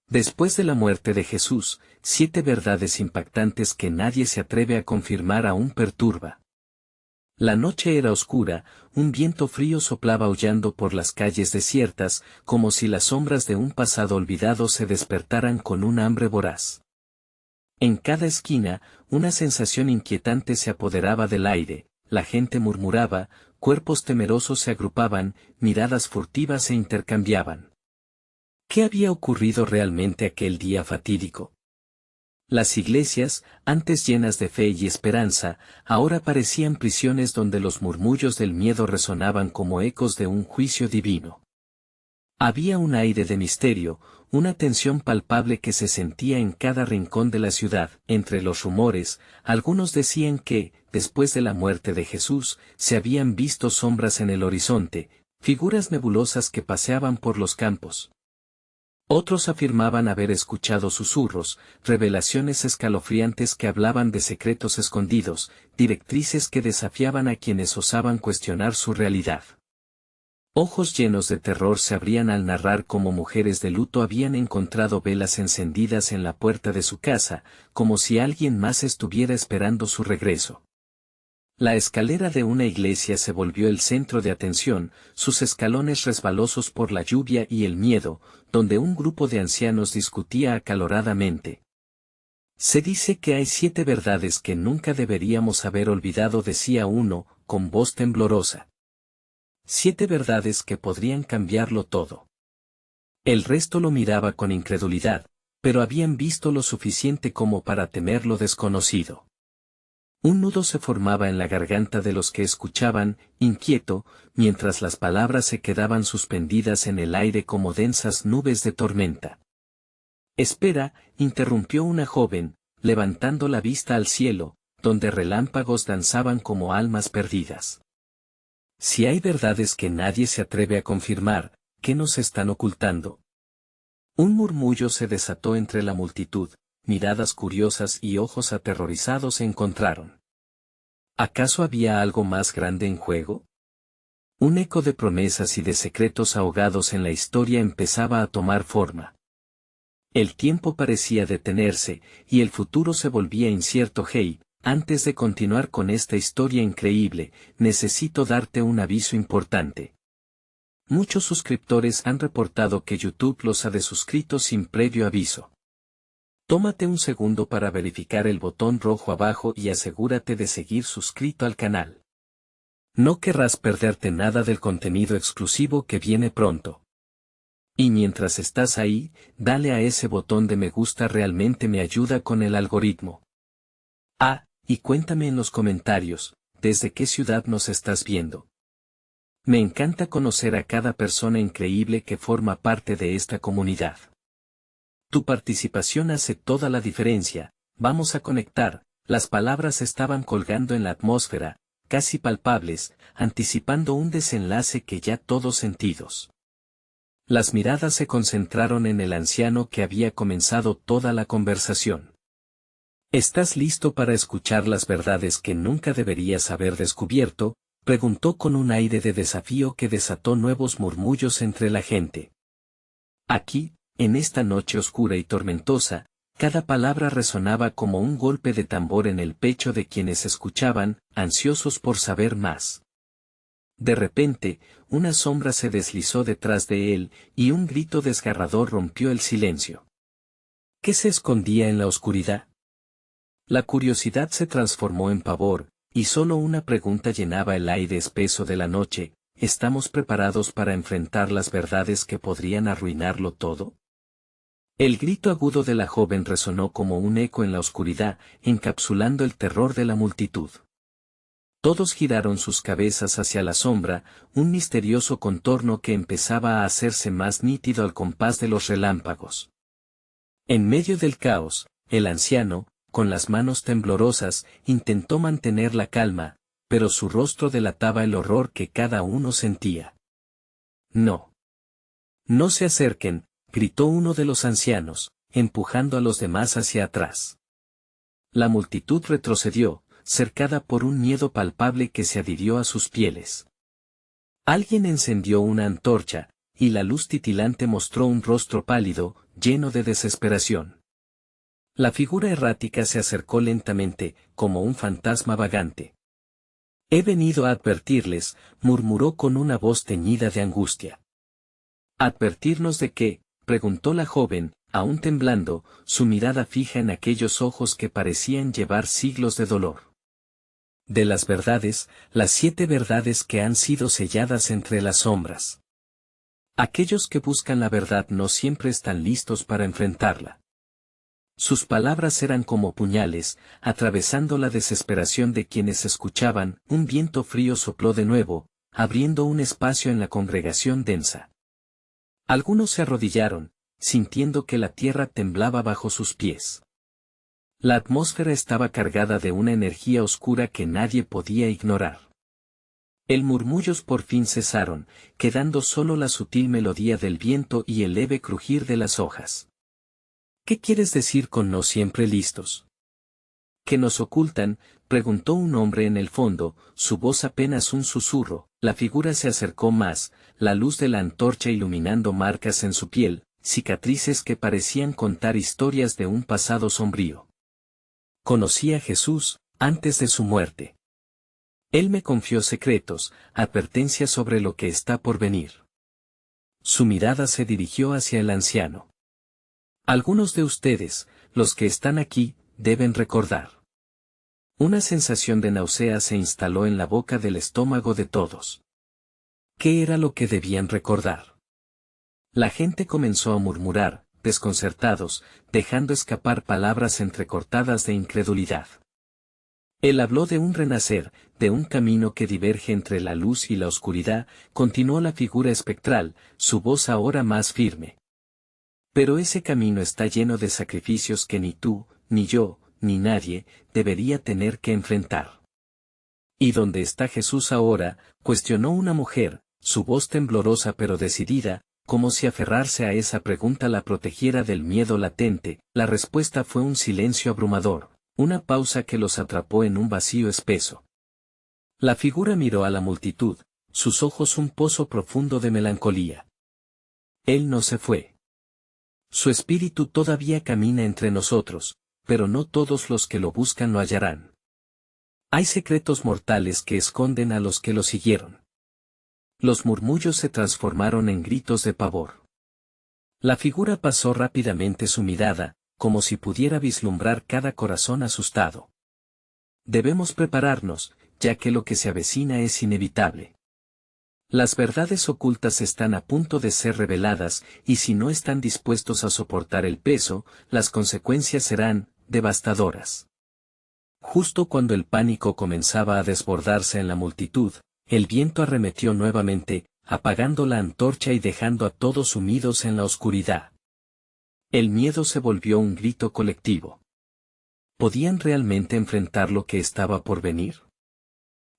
Después de la muerte de Jesús, 7 verdades impactantes que nadie se atreve a confirmar aún perturba. La noche era oscura, un viento frío soplaba aullando por las calles desiertas, como si las sombras de un pasado olvidado se despertaran con un hambre voraz. En cada esquina, una sensación inquietante se apoderaba del aire, la gente murmuraba, cuerpos temerosos se agrupaban, miradas furtivas se intercambiaban. ¿Qué había ocurrido realmente aquel día fatídico? Las iglesias, antes llenas de fe y esperanza, ahora parecían prisiones donde los murmullos del miedo resonaban como ecos de un juicio divino. Había un aire de misterio, una tensión palpable que se sentía en cada rincón de la ciudad. Entre los rumores, algunos decían que, después de la muerte de Jesús, se habían visto sombras en el horizonte, figuras nebulosas que paseaban por los campos. Otros afirmaban haber escuchado susurros, revelaciones escalofriantes que hablaban de secretos escondidos, directrices que desafiaban a quienes osaban cuestionar su realidad. Ojos llenos de terror se abrían al narrar cómo mujeres de luto habían encontrado velas encendidas en la puerta de su casa, como si alguien más estuviera esperando su regreso. La escalera de una iglesia se volvió el centro de atención, sus escalones resbalosos por la lluvia y el miedo, donde un grupo de ancianos discutía acaloradamente. Se dice que hay 7 verdades que nunca deberíamos haber olvidado, decía uno, con voz temblorosa. 7 verdades que podrían cambiarlo todo. El resto lo miraba con incredulidad, pero habían visto lo suficiente como para temer lo desconocido. Un nudo se formaba en la garganta de los que escuchaban, inquieto, mientras las palabras se quedaban suspendidas en el aire como densas nubes de tormenta. Espera, interrumpió una joven, levantando la vista al cielo, donde relámpagos danzaban como almas perdidas. Si hay verdades que nadie se atreve a confirmar, ¿qué nos están ocultando? Un murmullo se desató entre la multitud, miradas curiosas y ojos aterrorizados se encontraron. ¿Acaso había algo más grande en juego? Un eco de promesas y de secretos ahogados en la historia empezaba a tomar forma. El tiempo parecía detenerse, y el futuro se volvía incierto. Hey, antes de continuar con esta historia increíble, necesito darte un aviso importante. Muchos suscriptores han reportado que YouTube los ha desuscrito sin previo aviso. Tómate un segundo para verificar el botón rojo abajo y asegúrate de seguir suscrito al canal. No querrás perderte nada del contenido exclusivo que viene pronto. Y mientras estás ahí, dale a ese botón de me gusta, realmente me ayuda con el algoritmo. Y cuéntame en los comentarios, ¿desde qué ciudad nos estás viendo? Me encanta conocer a cada persona increíble que forma parte de esta comunidad. Tu participación hace toda la diferencia. Vamos a conectar. Las palabras estaban colgando en la atmósfera, casi palpables, anticipando un desenlace que ya todos sentidos. Las miradas se concentraron en el anciano que había comenzado toda la conversación. ¿Estás listo para escuchar las verdades que nunca deberías haber descubierto?, preguntó con un aire de desafío que desató nuevos murmullos entre la gente. Aquí, en esta noche oscura y tormentosa, cada palabra resonaba como un golpe de tambor en el pecho de quienes escuchaban, ansiosos por saber más. De repente, una sombra se deslizó detrás de él, y un grito desgarrador rompió el silencio. ¿Qué se escondía en la oscuridad? La curiosidad se transformó en pavor, y solo una pregunta llenaba el aire espeso de la noche: ¿estamos preparados para enfrentar las verdades que podrían arruinarlo todo? El grito agudo de la joven resonó como un eco en la oscuridad, encapsulando el terror de la multitud. Todos giraron sus cabezas hacia la sombra, un misterioso contorno que empezaba a hacerse más nítido al compás de los relámpagos. En medio del caos, el anciano, con las manos temblorosas, intentó mantener la calma, pero su rostro delataba el horror que cada uno sentía. «No. No se acerquen», gritó uno de los ancianos, empujando a los demás hacia atrás. La multitud retrocedió, cercada por un miedo palpable que se adhirió a sus pieles. Alguien encendió una antorcha, y la luz titilante mostró un rostro pálido, lleno de desesperación. La figura errática se acercó lentamente, como un fantasma vagante. «He venido a advertirles», murmuró con una voz teñida de angustia. «¿Advertirnos de qué?», preguntó la joven, aún temblando, su mirada fija en aquellos ojos que parecían llevar siglos de dolor. «De las verdades, las 7 verdades que han sido selladas entre las sombras». Aquellos que buscan la verdad no siempre están listos para enfrentarla. Sus palabras eran como puñales, atravesando la desesperación de quienes escuchaban. Un viento frío sopló de nuevo, abriendo un espacio en la congregación densa. Algunos se arrodillaron, sintiendo que la tierra temblaba bajo sus pies. La atmósfera estaba cargada de una energía oscura que nadie podía ignorar. El murmullos por fin cesaron, quedando solo la sutil melodía del viento y el leve crujir de las hojas. «¿Qué quieres decir con no siempre listos?». «¿Qué nos ocultan?», preguntó un hombre en el fondo, su voz apenas un susurro. La figura se acercó más, la luz de la antorcha iluminando marcas en su piel, cicatrices que parecían contar historias de un pasado sombrío. «Conocí a Jesús, antes de su muerte. Él me confió secretos, advertencias sobre lo que está por venir». Su mirada se dirigió hacia el anciano. «Algunos de ustedes, los que están aquí, deben recordar». Una sensación de náusea se instaló en la boca del estómago de todos. ¿Qué era lo que debían recordar? La gente comenzó a murmurar, desconcertados, dejando escapar palabras entrecortadas de incredulidad. Él habló de un renacer, de un camino que diverge entre la luz y la oscuridad, continuó la figura espectral, su voz ahora más firme. «Pero ese camino está lleno de sacrificios que ni tú, ni yo, ni nadie, debería tener que enfrentar». «¿Y dónde está Jesús ahora?», cuestionó una mujer, su voz temblorosa pero decidida, como si aferrarse a esa pregunta la protegiera del miedo latente. La respuesta fue un silencio abrumador, una pausa que los atrapó en un vacío espeso. La figura miró a la multitud, sus ojos un pozo profundo de melancolía. Él no se fue. Su espíritu todavía camina entre nosotros, pero no todos los que lo buscan lo hallarán. Hay secretos mortales que esconden a los que lo siguieron. Los murmullos se transformaron en gritos de pavor. La figura pasó rápidamente su mirada, como si pudiera vislumbrar cada corazón asustado. «Debemos prepararnos, ya que lo que se avecina es inevitable. Las verdades ocultas están a punto de ser reveladas, y si no están dispuestos a soportar el peso, las consecuencias serán devastadoras». Justo cuando el pánico comenzaba a desbordarse en la multitud, el viento arremetió nuevamente, apagando la antorcha y dejando a todos sumidos en la oscuridad. El miedo se volvió un grito colectivo. ¿Podían realmente enfrentar lo que estaba por venir?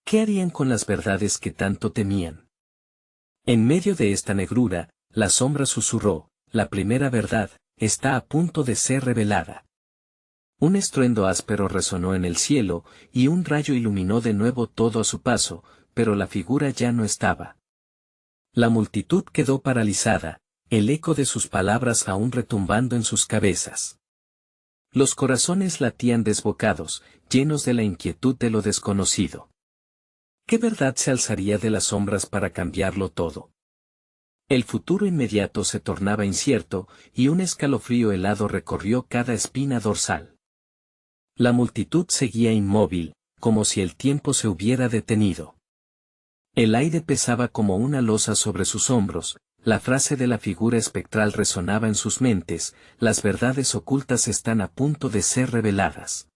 ¿Qué harían con las verdades que tanto temían? En medio de esta negrura, la sombra susurró: «La primera verdad está a punto de ser revelada». Un estruendo áspero resonó en el cielo, y un rayo iluminó de nuevo todo a su paso, pero la figura ya no estaba. La multitud quedó paralizada, el eco de sus palabras aún retumbando en sus cabezas. Los corazones latían desbocados, llenos de la inquietud de lo desconocido. ¿Qué verdad se alzaría de las sombras para cambiarlo todo? El futuro inmediato se tornaba incierto, y un escalofrío helado recorrió cada espina dorsal. La multitud seguía inmóvil, como si el tiempo se hubiera detenido. El aire pesaba como una losa sobre sus hombros, la frase de la figura espectral resonaba en sus mentes: «Las verdades ocultas están a punto de ser reveladas».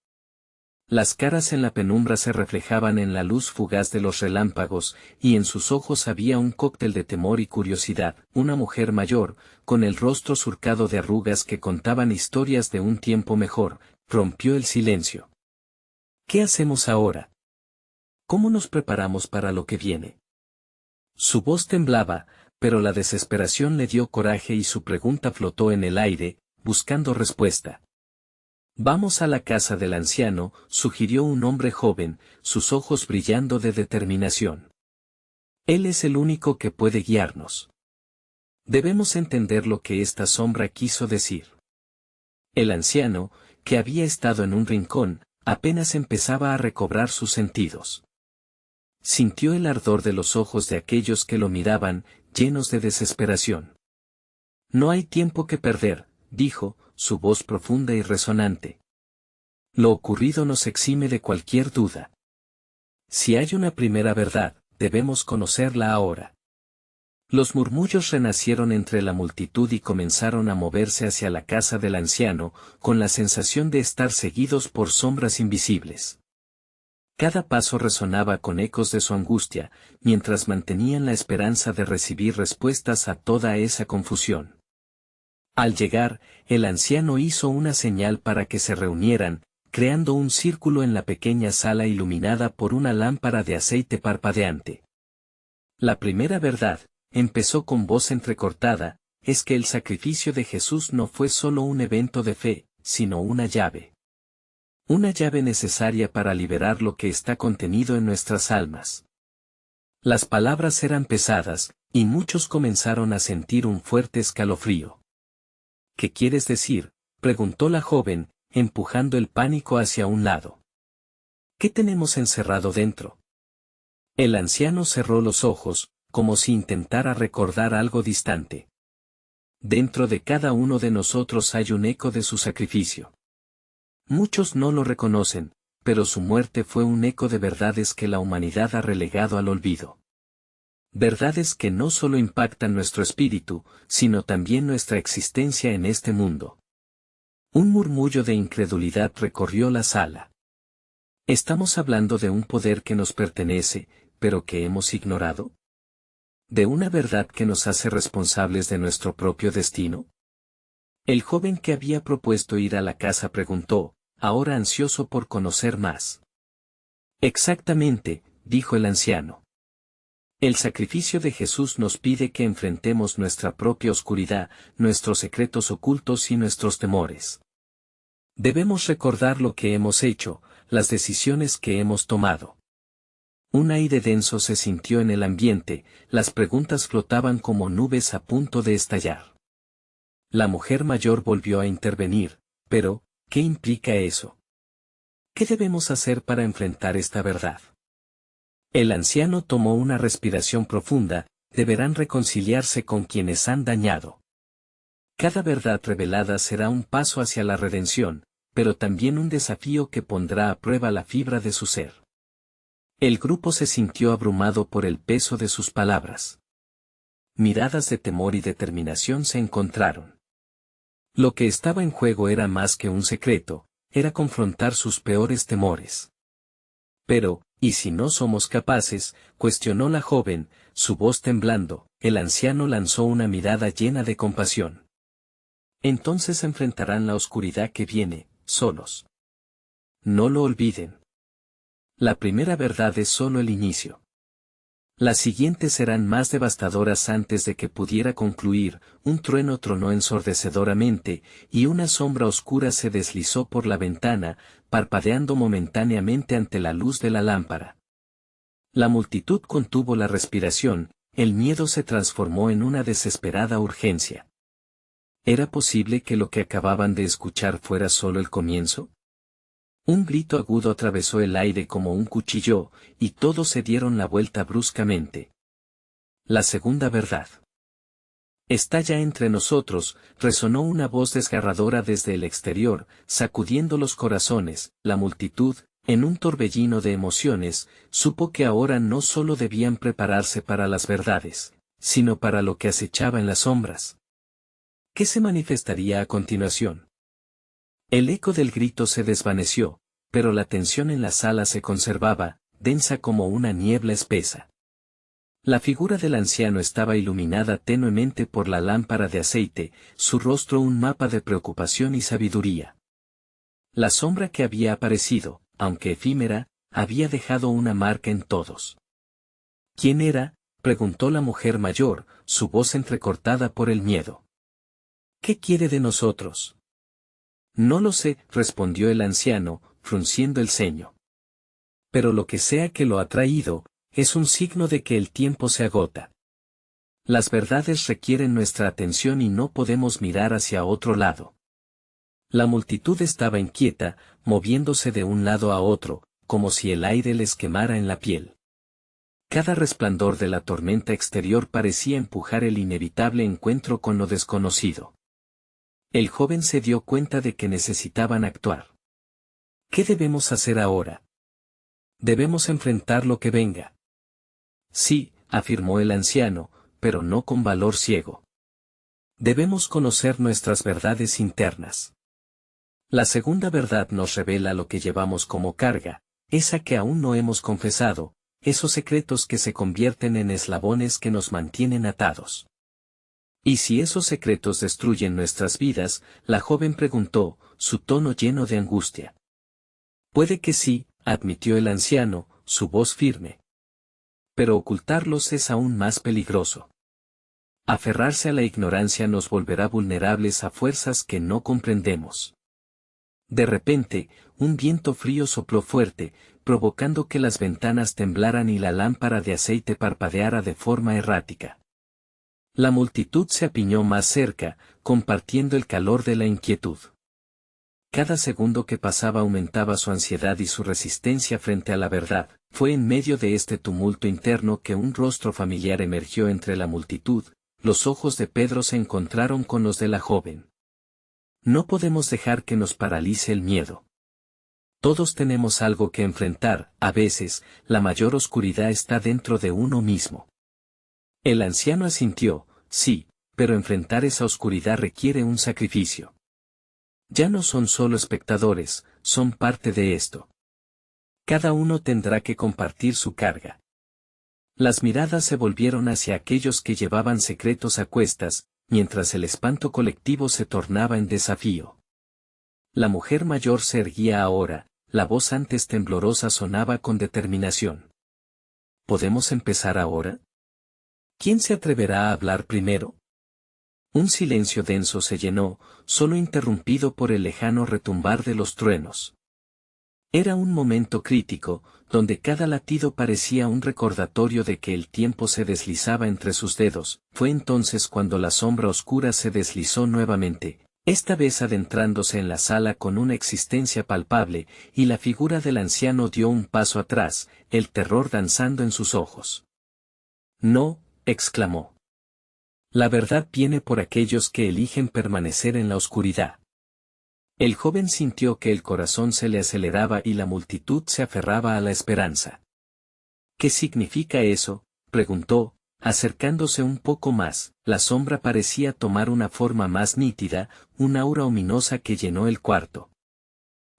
Las caras en la penumbra se reflejaban en la luz fugaz de los relámpagos, y en sus ojos había un cóctel de temor y curiosidad. Una mujer mayor, con el rostro surcado de arrugas que contaban historias de un tiempo mejor, rompió el silencio. «¿Qué hacemos ahora? ¿Cómo nos preparamos para lo que viene?». Su voz temblaba, pero la desesperación le dio coraje y su pregunta flotó en el aire, buscando respuesta. «Vamos a la casa del anciano», sugirió un hombre joven, sus ojos brillando de determinación. «Él es el único que puede guiarnos». Debemos entender lo que esta sombra quiso decir. El anciano, que había estado en un rincón, apenas empezaba a recobrar sus sentidos. Sintió el ardor de los ojos de aquellos que lo miraban, llenos de desesperación. No hay tiempo que perder, dijo, su voz profunda y resonante. Lo ocurrido nos exime de cualquier duda. Si hay una primera verdad, debemos conocerla ahora. Los murmullos renacieron entre la multitud y comenzaron a moverse hacia la casa del anciano, con la sensación de estar seguidos por sombras invisibles. Cada paso resonaba con ecos de su angustia, mientras mantenían la esperanza de recibir respuestas a toda esa confusión. Al llegar, el anciano hizo una señal para que se reunieran, creando un círculo en la pequeña sala iluminada por una lámpara de aceite parpadeante. La primera verdad, empezó con voz entrecortada, es que el sacrificio de Jesús no fue solo un evento de fe, sino una llave. Una llave necesaria para liberar lo que está contenido en nuestras almas. Las palabras eran pesadas, y muchos comenzaron a sentir un fuerte escalofrío. ¿Qué quieres decir?, preguntó la joven, empujando el pánico hacia un lado. ¿Qué tenemos encerrado dentro? El anciano cerró los ojos, como si intentara recordar algo distante. Dentro de cada uno de nosotros hay un eco de su sacrificio. Muchos no lo reconocen, pero su muerte fue un eco de verdades que la humanidad ha relegado al olvido. Verdades que no solo impactan nuestro espíritu, sino también nuestra existencia en este mundo. Un murmullo de incredulidad recorrió la sala. ¿Estamos hablando de un poder que nos pertenece, pero que hemos ignorado? ¿De una verdad que nos hace responsables de nuestro propio destino? El joven que había propuesto ir a la casa preguntó, ahora ansioso por conocer más. Exactamente, dijo el anciano. El sacrificio de Jesús nos pide que enfrentemos nuestra propia oscuridad, nuestros secretos ocultos y nuestros temores. Debemos recordar lo que hemos hecho, las decisiones que hemos tomado. Un aire denso se sintió en el ambiente, las preguntas flotaban como nubes a punto de estallar. La mujer mayor volvió a intervenir, pero, ¿qué implica eso? ¿Qué debemos hacer para enfrentar esta verdad? El anciano tomó una respiración profunda, deberán reconciliarse con quienes han dañado. Cada verdad revelada será un paso hacia la redención, pero también un desafío que pondrá a prueba la fibra de su ser. El grupo se sintió abrumado por el peso de sus palabras. Miradas de temor y determinación se encontraron. Lo que estaba en juego era más que un secreto, era confrontar sus peores temores. Pero, ¿y si no somos capaces?, cuestionó la joven, su voz temblando. El anciano lanzó una mirada llena de compasión. Entonces enfrentarán la oscuridad que viene, solos. No lo olviden. La primera verdad es solo el inicio. Las siguientes serán más devastadoras. Antes de que pudiera concluir, un trueno tronó ensordecedoramente, y una sombra oscura se deslizó por la ventana, parpadeando momentáneamente ante la luz de la lámpara. La multitud contuvo la respiración, el miedo se transformó en una desesperada urgencia. ¿Era posible que lo que acababan de escuchar fuera solo el comienzo? Un grito agudo atravesó el aire como un cuchillo, y todos se dieron la vuelta bruscamente. La segunda verdad. Está ya entre nosotros, resonó una voz desgarradora desde el exterior, sacudiendo los corazones. La multitud, en un torbellino de emociones, supo que ahora no solo debían prepararse para las verdades, sino para lo que acechaba en las sombras. ¿Qué se manifestaría a continuación? El eco del grito se desvaneció, pero la tensión en la sala se conservaba, densa como una niebla espesa. La figura del anciano estaba iluminada tenuemente por la lámpara de aceite, su rostro un mapa de preocupación y sabiduría. La sombra que había aparecido, aunque efímera, había dejado una marca en todos. ¿Quién era?, preguntó la mujer mayor, su voz entrecortada por el miedo. ¿Qué quiere de nosotros? No lo sé, respondió el anciano, frunciendo el ceño. Pero lo que sea que lo ha traído, es un signo de que el tiempo se agota. Las verdades requieren nuestra atención y no podemos mirar hacia otro lado. La multitud estaba inquieta, moviéndose de un lado a otro, como si el aire les quemara en la piel. Cada resplandor de la tormenta exterior parecía empujar el inevitable encuentro con lo desconocido. El joven se dio cuenta de que necesitaban actuar. ¿Qué debemos hacer ahora? Debemos enfrentar lo que venga. Sí, afirmó el anciano, pero no con valor ciego. Debemos conocer nuestras verdades internas. La segunda verdad nos revela lo que llevamos como carga, esa que aún no hemos confesado, esos secretos que se convierten en eslabones que nos mantienen atados. ¿Y si esos secretos destruyen nuestras vidas?, la joven preguntó, su tono lleno de angustia. Puede que sí, admitió el anciano, su voz firme. Pero ocultarlos es aún más peligroso. Aferrarse a la ignorancia nos volverá vulnerables a fuerzas que no comprendemos. De repente, un viento frío sopló fuerte, provocando que las ventanas temblaran y la lámpara de aceite parpadeara de forma errática. La multitud se apiñó más cerca, compartiendo el calor de la inquietud. Cada segundo que pasaba aumentaba su ansiedad y su resistencia frente a la verdad. Fue en medio de este tumulto interno que un rostro familiar emergió entre la multitud. Los ojos de Pedro se encontraron con los de la joven. No podemos dejar que nos paralice el miedo. Todos tenemos algo que enfrentar, a veces, la mayor oscuridad está dentro de uno mismo. El anciano asintió, sí, pero enfrentar esa oscuridad requiere un sacrificio. Ya no son solo espectadores, son parte de esto. Cada uno tendrá que compartir su carga. Las miradas se volvieron hacia aquellos que llevaban secretos a cuestas, mientras el espanto colectivo se tornaba en desafío. La mujer mayor se erguía ahora, la voz antes temblorosa sonaba con determinación. ¿Podemos empezar ahora? ¿Quién se atreverá a hablar primero? Un silencio denso se llenó, solo interrumpido por el lejano retumbar de los truenos. Era un momento crítico, donde cada latido parecía un recordatorio de que el tiempo se deslizaba entre sus dedos. Fue entonces cuando la sombra oscura se deslizó nuevamente, esta vez adentrándose en la sala con una existencia palpable, y la figura del anciano dio un paso atrás, el terror danzando en sus ojos. No, exclamó. La verdad viene por aquellos que eligen permanecer en la oscuridad. El joven sintió que el corazón se le aceleraba y la multitud se aferraba a la esperanza. ¿Qué significa eso?, preguntó, acercándose un poco más. La sombra parecía tomar una forma más nítida, una aura ominosa que llenó el cuarto.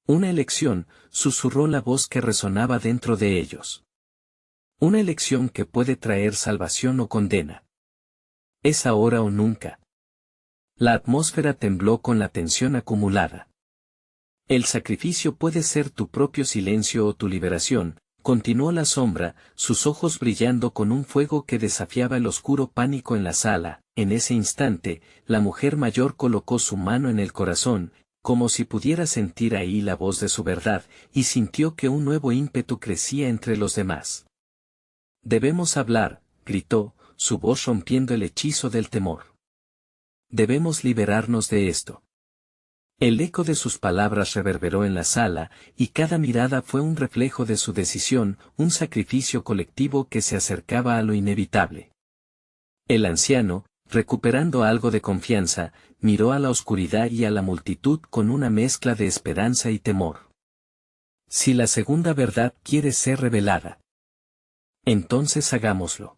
Una elección, susurró la voz que resonaba dentro de ellos. Una elección que puede traer salvación o condena. Es ahora o nunca. La atmósfera tembló con la tensión acumulada. El sacrificio puede ser tu propio silencio o tu liberación, continuó la sombra, sus ojos brillando con un fuego que desafiaba el oscuro pánico en la sala. En ese instante, la mujer mayor colocó su mano en el corazón, como si pudiera sentir ahí la voz de su verdad, y sintió que un nuevo ímpetu crecía entre los demás. Debemos hablar, gritó, su voz rompiendo el hechizo del temor. Debemos liberarnos de esto. El eco de sus palabras reverberó en la sala, y cada mirada fue un reflejo de su decisión, un sacrificio colectivo que se acercaba a lo inevitable. El anciano, recuperando algo de confianza, miró a la oscuridad y a la multitud con una mezcla de esperanza y temor. Si la segunda verdad quiere ser revelada, entonces hagámoslo.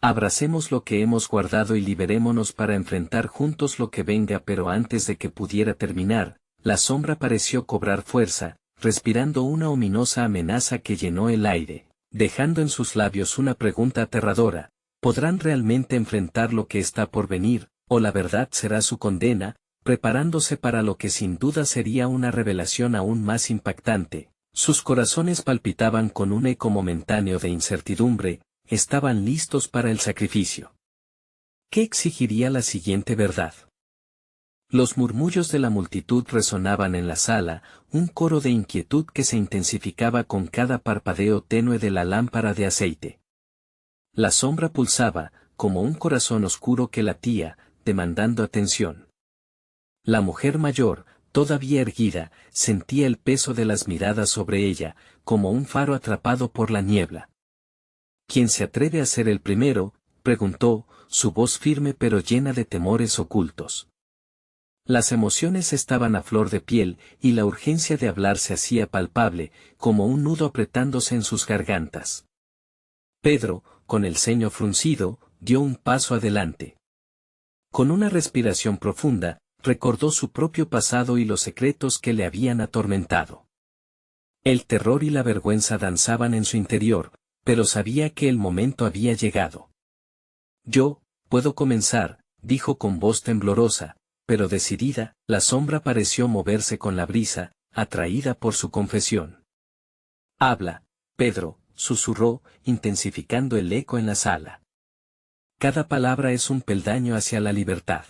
Abracemos lo que hemos guardado y liberémonos para enfrentar juntos lo que venga. Pero antes de que pudiera terminar, la sombra pareció cobrar fuerza, respirando una ominosa amenaza que llenó el aire, dejando en sus labios una pregunta aterradora: ¿podrán realmente enfrentar lo que está por venir, o la verdad será su condena? Preparándose para lo que sin duda sería una revelación aún más impactante, sus corazones palpitaban con un eco momentáneo de incertidumbre. Estaban listos para el sacrificio. ¿Qué exigiría la siguiente verdad? Los murmullos de la multitud resonaban en la sala, un coro de inquietud que se intensificaba con cada parpadeo tenue de la lámpara de aceite. La sombra pulsaba, como un corazón oscuro que latía, demandando atención. La mujer mayor, todavía erguida, sentía el peso de las miradas sobre ella, como un faro atrapado por la niebla. ¿Quién se atreve a ser el primero?, preguntó, su voz firme pero llena de temores ocultos. Las emociones estaban a flor de piel, y la urgencia de hablar se hacía palpable, como un nudo apretándose en sus gargantas. Pedro, con el ceño fruncido, dio un paso adelante. Con una respiración profunda, recordó su propio pasado y los secretos que le habían atormentado. El terror y la vergüenza danzaban en su interior, pero sabía que el momento había llegado. Yo, puedo comenzar, dijo con voz temblorosa, pero decidida. La sombra pareció moverse con la brisa, atraída por su confesión. Habla, Pedro, susurró, intensificando el eco en la sala. Cada palabra es un peldaño hacia la libertad.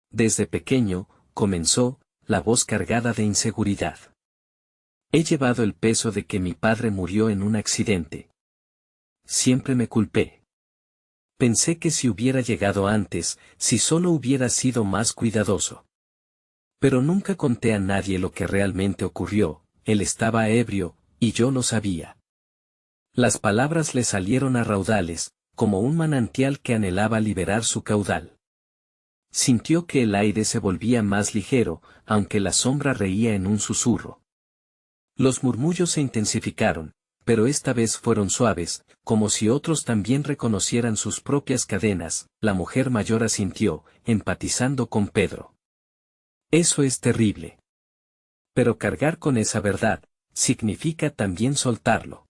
Desde pequeño, comenzó, la voz cargada de inseguridad. He llevado el peso de que mi padre murió en un accidente. Siempre me culpé. Pensé que si hubiera llegado antes, si solo hubiera sido más cuidadoso. Pero nunca conté a nadie lo que realmente ocurrió. Él estaba ebrio, y yo lo sabía. Las palabras le salieron a raudales, como un manantial que anhelaba liberar su caudal. Sintió que el aire se volvía más ligero, aunque la sombra reía en un susurro. Los murmullos se intensificaron, pero esta vez fueron suaves, como si otros también reconocieran sus propias cadenas. La mujer mayor asintió, empatizando con Pedro. Eso es terrible. Pero cargar con esa verdad, significa también soltarlo.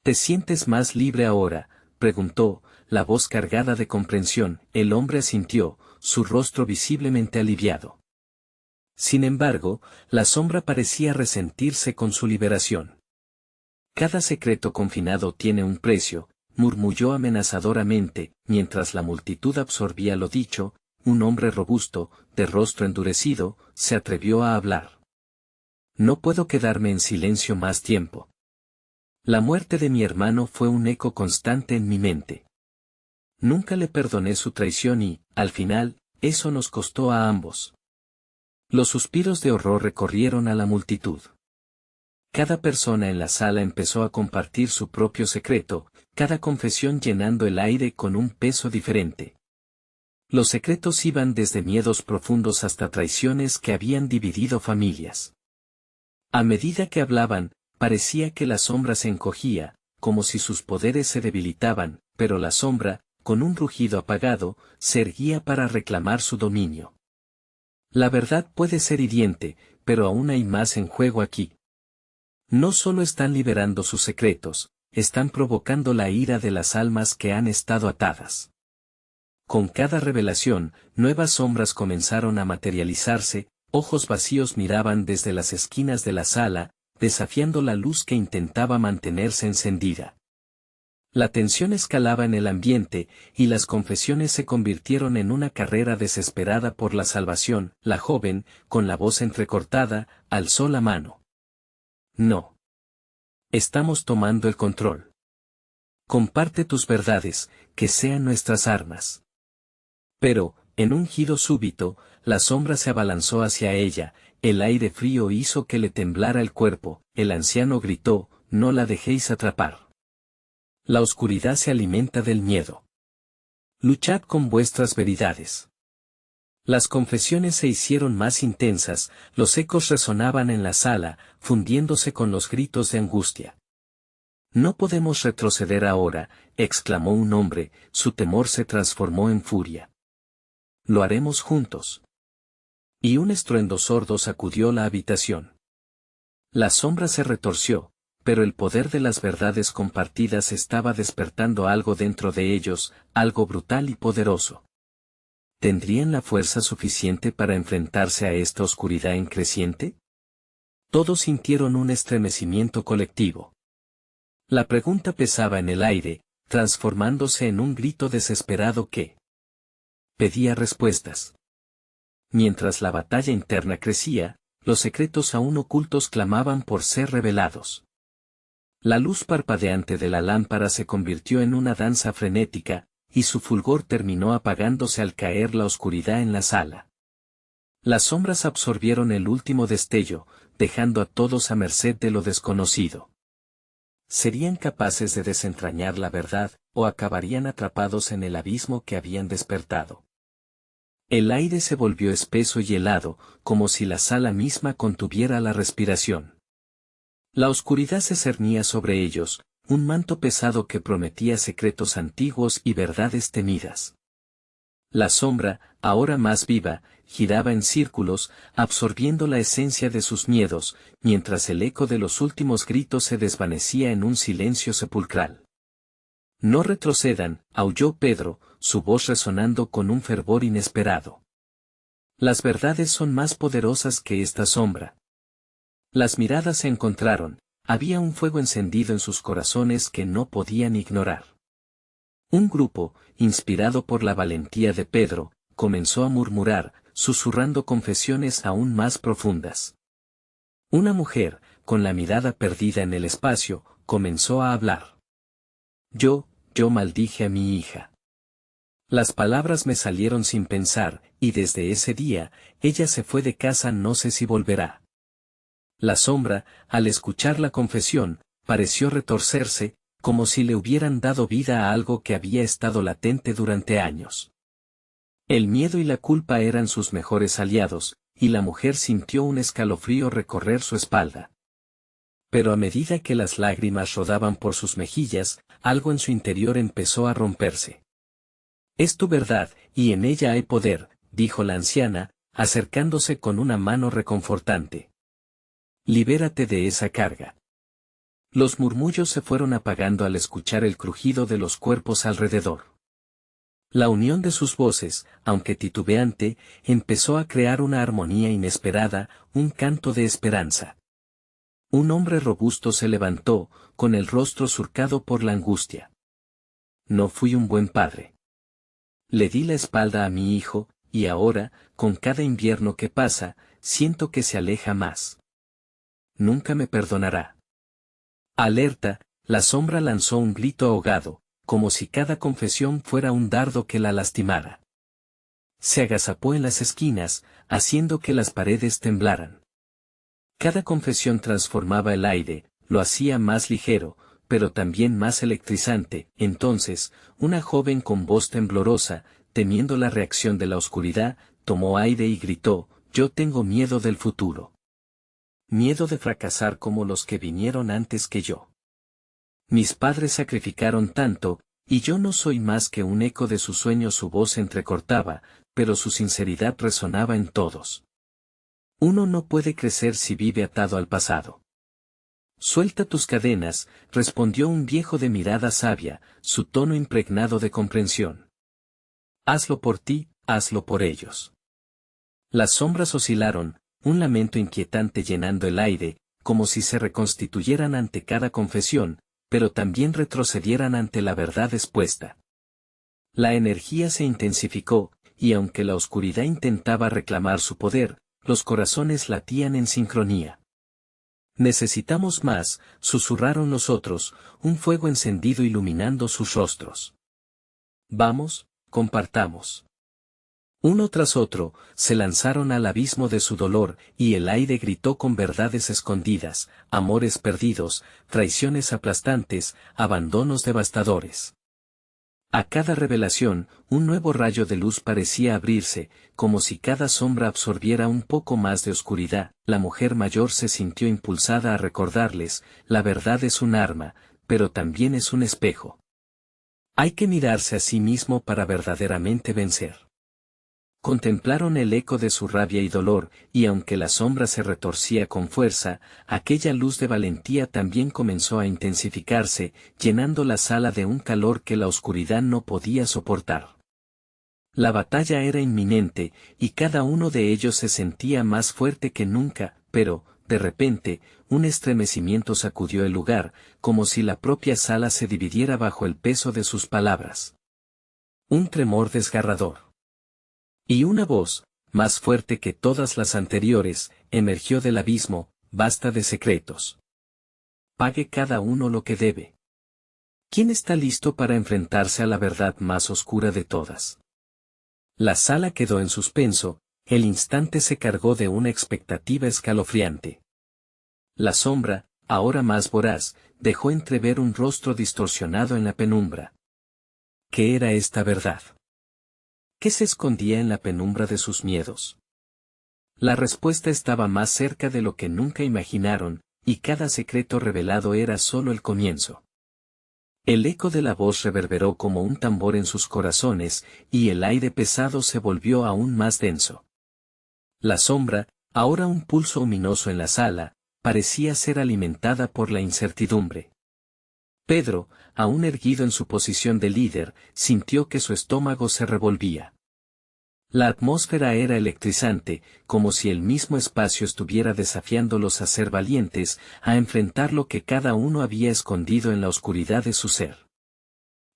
¿Te sientes más libre ahora?, preguntó, la voz cargada de comprensión. El hombre asintió, su rostro visiblemente aliviado. Sin embargo, la sombra parecía resentirse con su liberación. Cada secreto confinado tiene un precio, murmulló amenazadoramente, mientras la multitud absorbía lo dicho. Un hombre robusto, de rostro endurecido, se atrevió a hablar. No puedo quedarme en silencio más tiempo. La muerte de mi hermano fue un eco constante en mi mente. Nunca le perdoné su traición y, al final, eso nos costó a ambos. Los suspiros de horror recorrieron a la multitud. Cada persona en la sala empezó a compartir su propio secreto, cada confesión llenando el aire con un peso diferente. Los secretos iban desde miedos profundos hasta traiciones que habían dividido familias. A medida que hablaban, parecía que la sombra se encogía, como si sus poderes se debilitaban, pero la sombra, con un rugido apagado, se erguía para reclamar su dominio. La verdad puede ser hiriente, pero aún hay más en juego aquí. No solo están liberando sus secretos, están provocando la ira de las almas que han estado atadas. Con cada revelación, nuevas sombras comenzaron a materializarse, ojos vacíos miraban desde las esquinas de la sala, desafiando la luz que intentaba mantenerse encendida. La tensión escalaba en el ambiente, y las confesiones se convirtieron en una carrera desesperada por la salvación. La joven, con la voz entrecortada, alzó la mano. No. Estamos tomando el control. Comparte tus verdades, que sean nuestras armas. Pero, en un giro súbito, la sombra se abalanzó hacia ella, el aire frío hizo que le temblara el cuerpo. El anciano gritó, no la dejéis atrapar. La oscuridad se alimenta del miedo. Luchad con vuestras veridades. Las confesiones se hicieron más intensas, los ecos resonaban en la sala, fundiéndose con los gritos de angustia. No podemos retroceder ahora, exclamó un hombre, su temor se transformó en furia. Lo haremos juntos. Y un estruendo sordo sacudió la habitación. La sombra se retorció, pero el poder de las verdades compartidas estaba despertando algo dentro de ellos, algo brutal y poderoso. ¿Tendrían la fuerza suficiente para enfrentarse a esta oscuridad en creciente? Todos sintieron un estremecimiento colectivo. La pregunta pesaba en el aire, transformándose en un grito desesperado que pedía respuestas. Mientras la batalla interna crecía, los secretos aún ocultos clamaban por ser revelados. La luz parpadeante de la lámpara se convirtió en una danza frenética, y su fulgor terminó apagándose al caer la oscuridad en la sala. Las sombras absorbieron el último destello, dejando a todos a merced de lo desconocido. ¿Serían capaces de desentrañar la verdad, o acabarían atrapados en el abismo que habían despertado? El aire se volvió espeso y helado, como si la sala misma contuviera la respiración. La oscuridad se cernía sobre ellos, un manto pesado que prometía secretos antiguos y verdades temidas. La sombra, ahora más viva, giraba en círculos, absorbiendo la esencia de sus miedos, mientras el eco de los últimos gritos se desvanecía en un silencio sepulcral. «No retrocedan», aulló Pedro, su voz resonando con un fervor inesperado. «Las verdades son más poderosas que esta sombra». Las miradas se encontraron, había un fuego encendido en sus corazones que no podían ignorar. Un grupo, inspirado por la valentía de Pedro, comenzó a murmurar, susurrando confesiones aún más profundas. Una mujer, con la mirada perdida en el espacio, comenzó a hablar. Yo maldije a mi hija. Las palabras me salieron sin pensar, y desde ese día, ella se fue de casa, no sé si volverá. La sombra, al escuchar la confesión, pareció retorcerse, como si le hubieran dado vida a algo que había estado latente durante años. El miedo y la culpa eran sus mejores aliados, y la mujer sintió un escalofrío recorrer su espalda. Pero a medida que las lágrimas rodaban por sus mejillas, algo en su interior empezó a romperse. «Es tu verdad, y en ella hay poder», dijo la anciana, acercándose con una mano reconfortante. «Libérate de esa carga». Los murmullos se fueron apagando al escuchar el crujido de los cuerpos alrededor. La unión de sus voces, aunque titubeante, empezó a crear una armonía inesperada, un canto de esperanza. Un hombre robusto se levantó, con el rostro surcado por la angustia. «No fui un buen padre. Le di la espalda a mi hijo, y ahora, con cada invierno que pasa, siento que se aleja más. Nunca me perdonará». Alerta, la sombra lanzó un grito ahogado, como si cada confesión fuera un dardo que la lastimara. Se agazapó en las esquinas, haciendo que las paredes temblaran. Cada confesión transformaba el aire, lo hacía más ligero, pero también más electrizante. Entonces, una joven con voz temblorosa, temiendo la reacción de la oscuridad, tomó aire y gritó: «Yo tengo miedo del futuro. Miedo de fracasar como los que vinieron antes que yo. Mis padres sacrificaron tanto, y yo no soy más que un eco de sus sueños». Su voz se entrecortaba, pero su sinceridad resonaba en todos. Uno no puede crecer si vive atado al pasado. «Suelta tus cadenas», respondió un viejo de mirada sabia, su tono impregnado de comprensión. «Hazlo por ti, hazlo por ellos». Las sombras oscilaron, un lamento inquietante llenando el aire, como si se reconstituyeran ante cada confesión, pero también retrocedieran ante la verdad expuesta. La energía se intensificó, y aunque la oscuridad intentaba reclamar su poder, los corazones latían en sincronía. «Necesitamos más», susurraron los otros, un fuego encendido iluminando sus rostros. «Vamos, compartamos». Uno tras otro, se lanzaron al abismo de su dolor, y el aire gritó con verdades escondidas, amores perdidos, traiciones aplastantes, abandonos devastadores. A cada revelación, un nuevo rayo de luz parecía abrirse, como si cada sombra absorbiera un poco más de oscuridad. La mujer mayor se sintió impulsada a recordarles: «La verdad es un arma, pero también es un espejo. Hay que mirarse a sí mismo para verdaderamente vencer». Contemplaron el eco de su rabia y dolor, y aunque la sombra se retorcía con fuerza, aquella luz de valentía también comenzó a intensificarse, llenando la sala de un calor que la oscuridad no podía soportar. La batalla era inminente, y cada uno de ellos se sentía más fuerte que nunca, pero, de repente, un estremecimiento sacudió el lugar, como si la propia sala se dividiera bajo el peso de sus palabras. Un tremor desgarrador. Y una voz, más fuerte que todas las anteriores, emergió del abismo: «Basta de secretos. Pague cada uno lo que debe». ¿Quién está listo para enfrentarse a la verdad más oscura de todas? La sala quedó en suspenso, el instante se cargó de una expectativa escalofriante. La sombra, ahora más voraz, dejó entrever un rostro distorsionado en la penumbra. ¿Qué era esta verdad? ¿Qué se escondía en la penumbra de sus miedos? La respuesta estaba más cerca de lo que nunca imaginaron, y cada secreto revelado era solo el comienzo. El eco de la voz reverberó como un tambor en sus corazones, y el aire pesado se volvió aún más denso. La sombra, ahora un pulso ominoso en la sala, parecía ser alimentada por la incertidumbre. Pedro, aún erguido en su posición de líder, sintió que su estómago se revolvía. La atmósfera era electrizante, como si el mismo espacio estuviera desafiándolos a ser valientes, a enfrentar lo que cada uno había escondido en la oscuridad de su ser.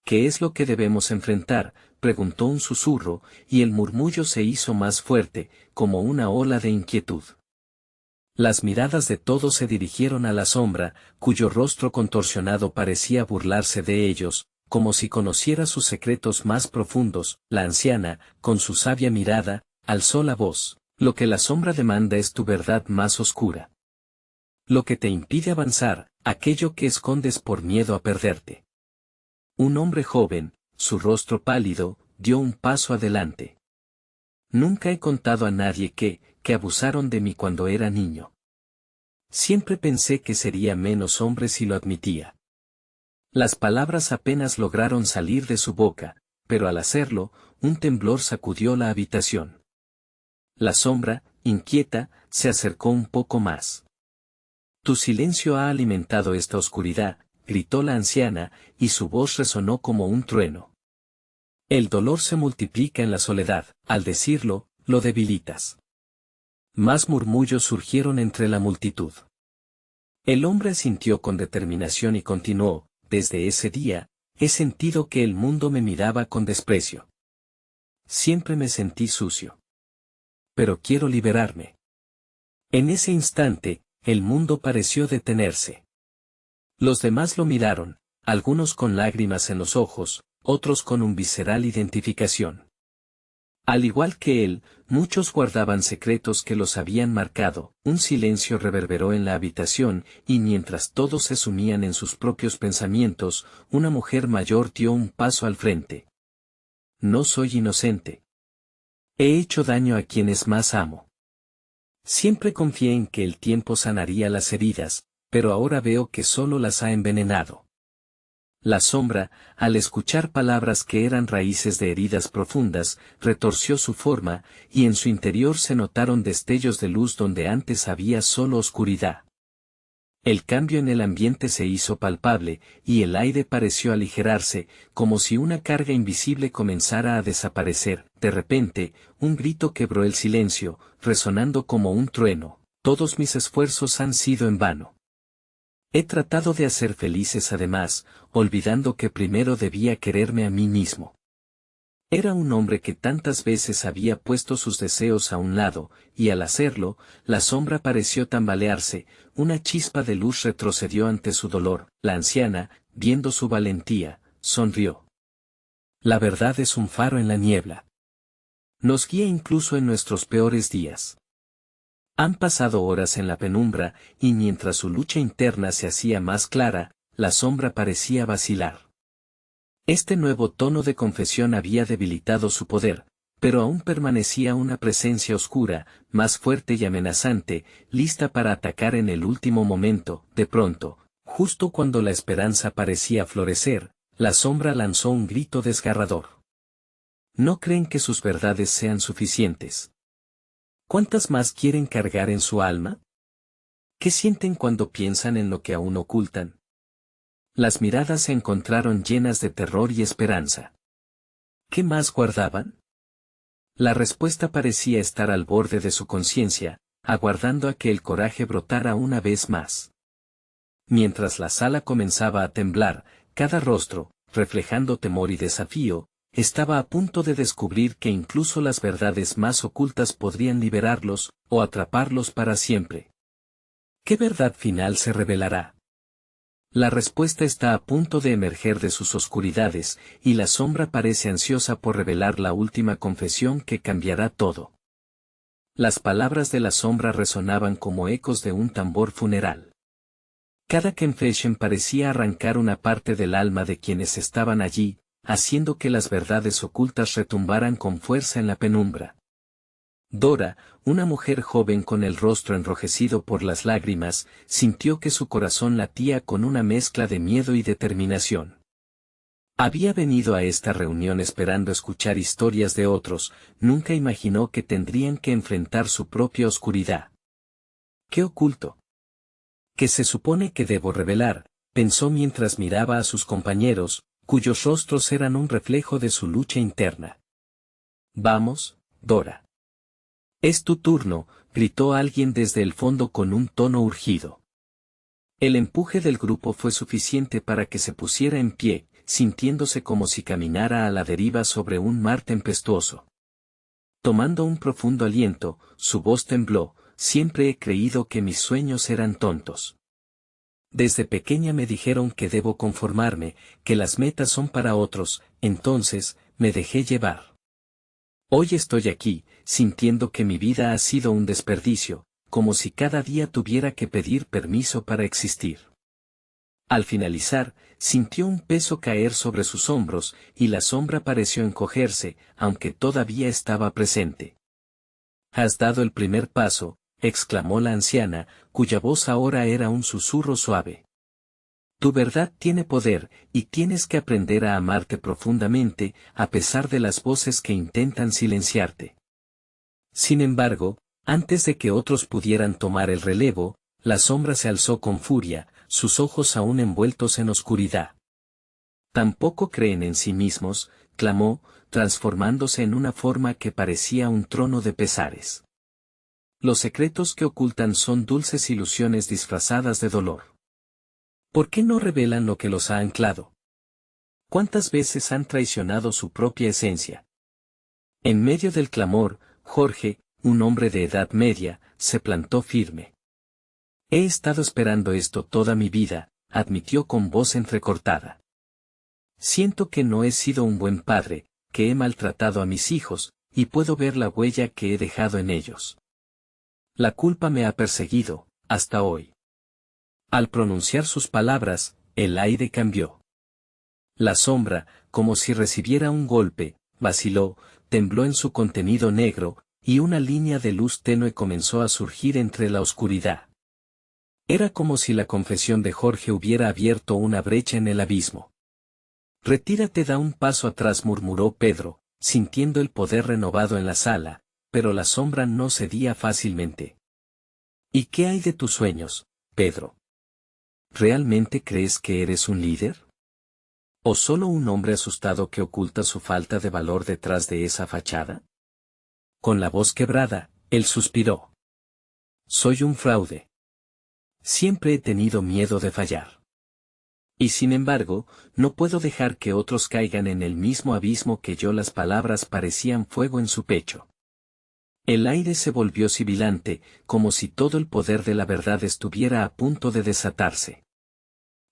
¿Qué es lo que debemos enfrentar?, preguntó un susurro, y el murmullo se hizo más fuerte, como una ola de inquietud. Las miradas de todos se dirigieron a la sombra, cuyo rostro contorsionado parecía burlarse de ellos, como si conociera sus secretos más profundos. La anciana, con su sabia mirada, alzó la voz: lo que la sombra demanda es tu verdad más oscura. Lo que te impide avanzar, aquello que escondes por miedo a perderte. Un hombre joven, su rostro pálido, dio un paso adelante. Nunca he contado a nadie que abusaron de mí cuando era niño. Siempre pensé que sería menos hombre si lo admitía. Las palabras apenas lograron salir de su boca, pero al hacerlo, un temblor sacudió la habitación. La sombra, inquieta, se acercó un poco más. Tu silencio ha alimentado esta oscuridad, gritó la anciana, y su voz resonó como un trueno. El dolor se multiplica en la soledad, al decirlo, lo debilitas. Más murmullos surgieron entre la multitud. El hombre asintió con determinación y continuó: desde ese día, he sentido que el mundo me miraba con desprecio. Siempre me sentí sucio. Pero quiero liberarme. En ese instante, el mundo pareció detenerse. Los demás lo miraron, algunos con lágrimas en los ojos, otros con un visceral identificación. Al igual que él, muchos guardaban secretos que los habían marcado. Un silencio reverberó en la habitación, y mientras todos se sumían en sus propios pensamientos, una mujer mayor dio un paso al frente. No soy inocente. He hecho daño a quienes más amo. Siempre confié en que el tiempo sanaría las heridas, pero ahora veo que solo las ha envenenado. La sombra, al escuchar palabras que eran raíces de heridas profundas, retorció su forma, y en su interior se notaron destellos de luz donde antes había solo oscuridad. El cambio en el ambiente se hizo palpable, y el aire pareció aligerarse, como si una carga invisible comenzara a desaparecer. De repente, un grito quebró el silencio, resonando como un trueno: todos mis esfuerzos han sido en vano. He tratado de hacer felices además, olvidando que primero debía quererme a mí mismo. Era un hombre que tantas veces había puesto sus deseos a un lado, y al hacerlo, la sombra pareció tambalearse, una chispa de luz retrocedió ante su dolor. La anciana, viendo su valentía, sonrió. La verdad es un faro en la niebla. Nos guía incluso en nuestros peores días. Han pasado horas en la penumbra, y mientras su lucha interna se hacía más clara, la sombra parecía vacilar. Este nuevo tono de confesión había debilitado su poder, pero aún permanecía una presencia oscura, más fuerte y amenazante, lista para atacar en el último momento. De pronto, justo cuando la esperanza parecía florecer, la sombra lanzó un grito desgarrador. ¿No creen que sus verdades sean suficientes? ¿Cuántas más quieren cargar en su alma? ¿Qué sienten cuando piensan en lo que aún ocultan? Las miradas se encontraron llenas de terror y esperanza. ¿Qué más guardaban? La respuesta parecía estar al borde de su conciencia, aguardando a que el coraje brotara una vez más. Mientras la sala comenzaba a temblar, cada rostro, reflejando temor y desafío, estaba a punto de descubrir que incluso las verdades más ocultas podrían liberarlos, o atraparlos para siempre. ¿Qué verdad final se revelará? La respuesta está a punto de emerger de sus oscuridades, y la sombra parece ansiosa por revelar la última confesión que cambiará todo. Las palabras de la sombra resonaban como ecos de un tambor funeral. Cada confesión parecía arrancar una parte del alma de quienes estaban allí, haciendo que las verdades ocultas retumbaran con fuerza en la penumbra. Dora, una mujer joven con el rostro enrojecido por las lágrimas, sintió que su corazón latía con una mezcla de miedo y determinación. Había venido a esta reunión esperando escuchar historias de otros, nunca imaginó que tendrían que enfrentar su propia oscuridad. ¿Qué oculto? ¿Qué se supone que debo revelar?, pensó mientras miraba a sus compañeros, cuyos rostros eran un reflejo de su lucha interna. Vamos, Dora. Es tu turno, gritó alguien desde el fondo con un tono urgido. El empuje del grupo fue suficiente para que se pusiera en pie, sintiéndose como si caminara a la deriva sobre un mar tempestuoso. Tomando un profundo aliento, su voz tembló: siempre he creído que mis sueños eran tontos. Desde pequeña me dijeron que debo conformarme, que las metas son para otros, entonces, me dejé llevar. Hoy estoy aquí, sintiendo que mi vida ha sido un desperdicio, como si cada día tuviera que pedir permiso para existir. Al finalizar, sintió un peso caer sobre sus hombros, y la sombra pareció encogerse, aunque todavía estaba presente. «Has dado el primer paso», exclamó la anciana, cuya voz ahora era un susurro suave. Tu verdad tiene poder, y tienes que aprender a amarte profundamente, a pesar de las voces que intentan silenciarte. Sin embargo, antes de que otros pudieran tomar el relevo, la sombra se alzó con furia, sus ojos aún envueltos en oscuridad. Tampoco creen en sí mismos, clamó, transformándose en una forma que parecía un trono de pesares. Los secretos que ocultan son dulces ilusiones disfrazadas de dolor. ¿Por qué no revelan lo que los ha anclado? ¿Cuántas veces han traicionado su propia esencia? En medio del clamor, Jorge, un hombre de edad media, se plantó firme. He estado esperando esto toda mi vida, admitió con voz entrecortada. Siento que no he sido un buen padre, que he maltratado a mis hijos, y puedo ver la huella que he dejado en ellos. La culpa me ha perseguido, hasta hoy. Al pronunciar sus palabras, el aire cambió. La sombra, como si recibiera un golpe, vaciló, tembló en su contenido negro, y una línea de luz tenue comenzó a surgir entre la oscuridad. Era como si la confesión de Jorge hubiera abierto una brecha en el abismo. Retírate, da un paso atrás, murmuró Pedro, sintiendo el poder renovado en la sala, pero la sombra no cedía fácilmente. ¿Y qué hay de tus sueños, Pedro? ¿Realmente crees que eres un líder? ¿O solo un hombre asustado que oculta su falta de valor detrás de esa fachada? Con la voz quebrada, él suspiró. Soy un fraude. Siempre he tenido miedo de fallar. Y sin embargo, no puedo dejar que otros caigan en el mismo abismo que yo. Las palabras parecían fuego en su pecho. El aire se volvió sibilante, como si todo el poder de la verdad estuviera a punto de desatarse.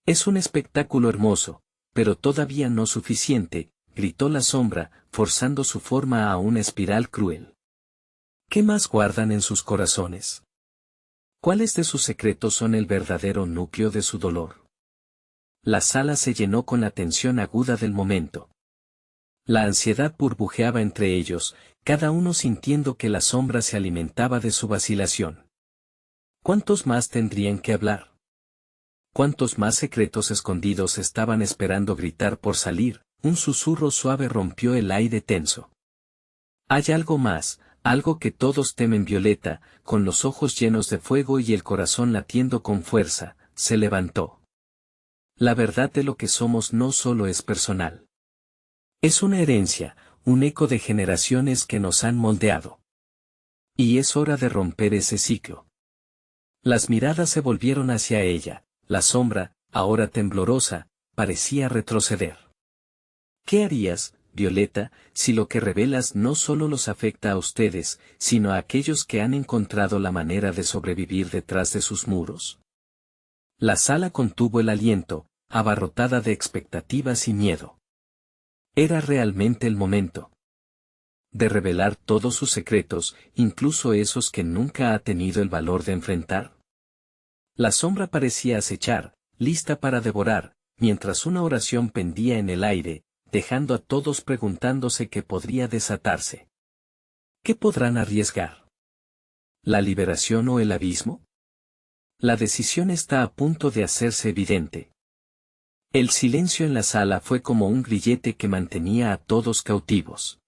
Es un espectáculo hermoso, pero todavía no suficiente, gritó la sombra, forzando su forma a una espiral cruel. ¿Qué más guardan en sus corazones? ¿Cuáles de sus secretos son el verdadero núcleo de su dolor? La sala se llenó con la tensión aguda del momento. La ansiedad burbujeaba entre ellos, cada uno sintiendo que la sombra se alimentaba de su vacilación. ¿Cuántos más tendrían que hablar? ¿Cuántos más secretos escondidos estaban esperando gritar por salir? Un susurro suave rompió el aire tenso. Hay algo más, algo que todos temen. Violeta, con los ojos llenos de fuego y el corazón latiendo con fuerza, se levantó. La verdad de lo que somos no solo es personal. Es una herencia, un eco de generaciones que nos han moldeado. Y es hora de romper ese ciclo. Las miradas se volvieron hacia ella, la sombra, ahora temblorosa, parecía retroceder. ¿Qué harías, Violeta, si lo que revelas no solo los afecta a ustedes, sino a aquellos que han encontrado la manera de sobrevivir detrás de sus muros? La sala contuvo el aliento, abarrotada de expectativas y miedo. Era realmente el momento de revelar todos sus secretos, incluso esos que nunca ha tenido el valor de enfrentar. La sombra parecía acechar, lista para devorar, mientras una oración pendía en el aire, dejando a todos preguntándose qué podría desatarse. ¿Qué podrán arriesgar? ¿La liberación o el abismo? La decisión está a punto de hacerse evidente. El silencio en la sala fue como un grillete que mantenía a todos cautivos.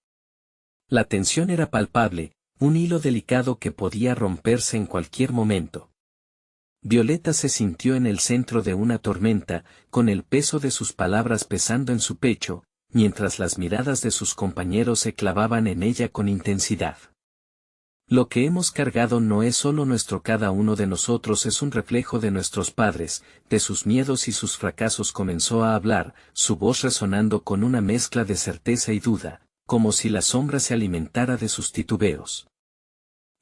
La tensión era palpable, un hilo delicado que podía romperse en cualquier momento. Violeta se sintió en el centro de una tormenta, con el peso de sus palabras pesando en su pecho, mientras las miradas de sus compañeros se clavaban en ella con intensidad. Lo que hemos cargado no es solo nuestro, cada uno de nosotros es un reflejo de nuestros padres, de sus miedos y sus fracasos. Comenzó a hablar, su voz resonando con una mezcla de certeza y duda, como si la sombra se alimentara de sus titubeos.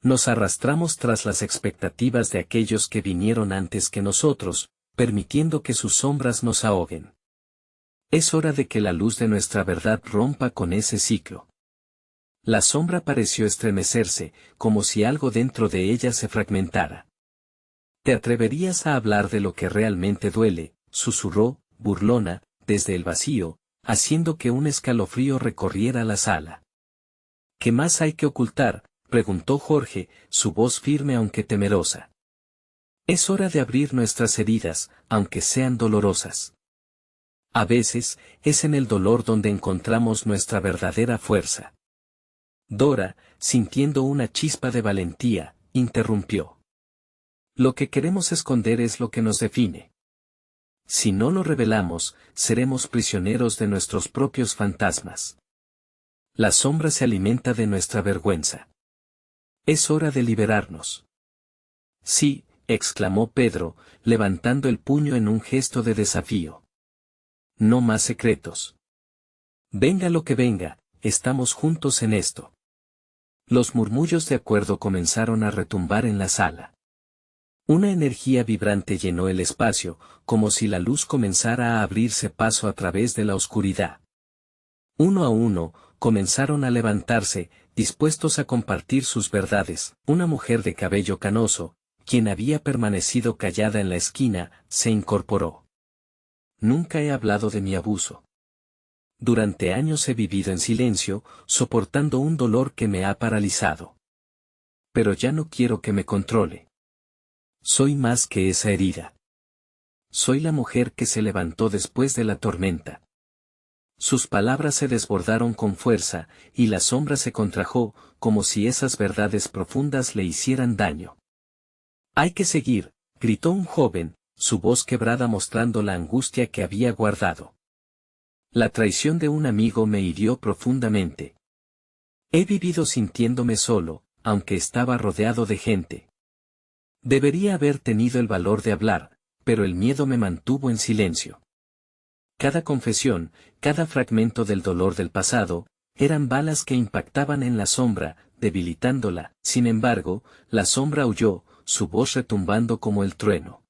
Nos arrastramos tras las expectativas de aquellos que vinieron antes que nosotros, permitiendo que sus sombras nos ahoguen. Es hora de que la luz de nuestra verdad rompa con ese ciclo. La sombra pareció estremecerse, como si algo dentro de ella se fragmentara. ¿Te atreverías a hablar de lo que realmente duele?, susurró, burlona, desde el vacío, haciendo que un escalofrío recorriera la sala. ¿Qué más hay que ocultar?, preguntó Jorge, su voz firme aunque temerosa. Es hora de abrir nuestras heridas, aunque sean dolorosas. A veces, es en el dolor donde encontramos nuestra verdadera fuerza. Dora, sintiendo una chispa de valentía, interrumpió. Lo que queremos esconder es lo que nos define. Si no lo revelamos, seremos prisioneros de nuestros propios fantasmas. La sombra se alimenta de nuestra vergüenza. Es hora de liberarnos. Sí, exclamó Pedro, levantando el puño en un gesto de desafío. No más secretos. Venga lo que venga, estamos juntos en esto. Los murmullos de acuerdo comenzaron a retumbar en la sala. Una energía vibrante llenó el espacio, como si la luz comenzara a abrirse paso a través de la oscuridad. Uno a uno, comenzaron a levantarse, dispuestos a compartir sus verdades. Una mujer de cabello canoso, quien había permanecido callada en la esquina, se incorporó. Nunca he hablado de mi abuso. Durante años he vivido en silencio, soportando un dolor que me ha paralizado. Pero ya no quiero que me controle. Soy más que esa herida. Soy la mujer que se levantó después de la tormenta. Sus palabras se desbordaron con fuerza, y la sombra se contrajo, como si esas verdades profundas le hicieran daño. Hay que seguir, gritó un joven, su voz quebrada mostrando la angustia que había guardado. La traición de un amigo me hirió profundamente. He vivido sintiéndome solo, aunque estaba rodeado de gente. Debería haber tenido el valor de hablar, pero el miedo me mantuvo en silencio. Cada confesión, cada fragmento del dolor del pasado, eran balas que impactaban en la sombra, debilitándola. Sin embargo, la sombra huyó, su voz retumbando como el trueno.